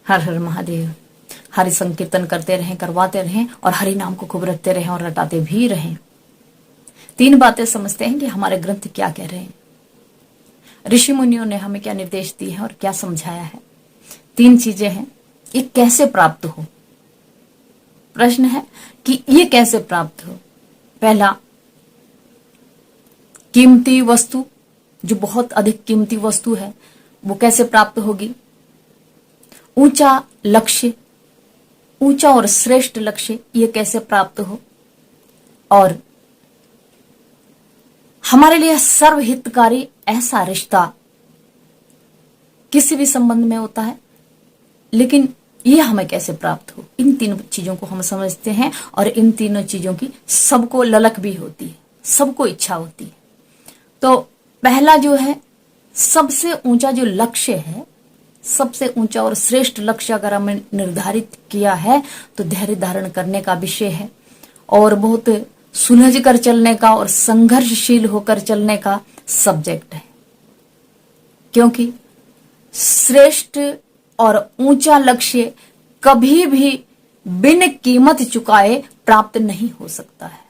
हर हर महादेव। हरि संकीर्तन करते रहें, करवाते रहें और हरि नाम को खूब रटते रहें और रटाते भी रहें। 3 बातें समझते हैं कि हमारे ग्रंथ क्या कह रहे हैं, ऋषि मुनियों ने हमें क्या निर्देश दिए हैं और क्या समझाया है। 3 चीजें हैं। ये कैसे प्राप्त हो, प्रश्न है कि ये कैसे प्राप्त हो। पहला, कीमती वस्तु, जो बहुत अधिक कीमती वस्तु है वो कैसे प्राप्त होगी। ऊंचा लक्ष्य, ऊंचा और श्रेष्ठ लक्ष्य, ये कैसे प्राप्त हो। और हमारे लिए सर्वहितकारी ऐसा रिश्ता किसी भी संबंध में होता है, लेकिन ये हमें कैसे प्राप्त हो। इन 3 चीजों को हम समझते हैं और इन 3 चीजों की सबको ललक भी होती है, सबको इच्छा होती है। तो पहला जो है, सबसे ऊंचा जो लक्ष्य है, सबसे ऊंचा और श्रेष्ठ लक्ष्य अगर हमने निर्धारित किया है तो धैर्य धारण करने का विषय है और बहुत सुलझ कर चलने का और संघर्षशील होकर चलने का सब्जेक्ट है। क्योंकि श्रेष्ठ और ऊंचा लक्ष्य कभी भी बिन कीमत चुकाए प्राप्त नहीं हो सकता है।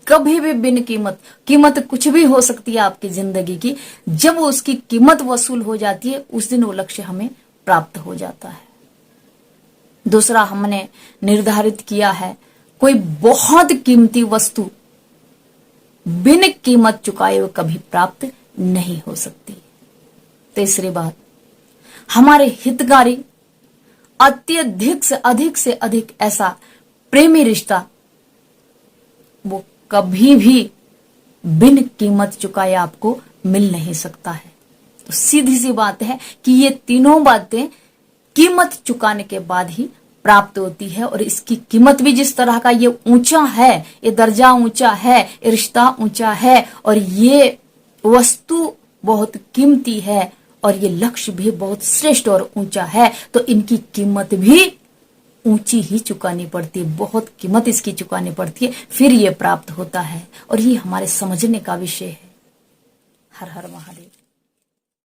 कभी भी बिन कीमत, कीमत कुछ भी हो सकती है आपकी जिंदगी की, जब उसकी कीमत वसूल हो जाती है उस दिन वो लक्ष्य हमें प्राप्त हो जाता है। दूसरा, हमने निर्धारित किया है कोई बहुत कीमती वस्तु बिन कीमत चुकाए वो कभी प्राप्त नहीं हो सकती। तीसरी बात, हमारे हितकारी अत्यधिक से अधिक ऐसा प्रेमी रिश्ता वो कभी भी बिन कीमत चुकाए आपको मिल नहीं सकता है। तो सीधी सी बात है कि ये तीनों बातें कीमत चुकाने के बाद ही प्राप्त होती है। और इसकी कीमत भी जिस तरह का ये ऊंचा है, ये दर्जा ऊंचा है, ये रिश्ता ऊंचा है और ये वस्तु बहुत कीमती है और ये लक्ष्य भी बहुत श्रेष्ठ और ऊंचा है, तो इनकी कीमत भी ऊंची ही चुकानी पड़ती है, बहुत कीमत इसकी चुकानी पड़ती है, फिर ये प्राप्त होता है। और ये हमारे समझने का विषय है। हर हर महादेव।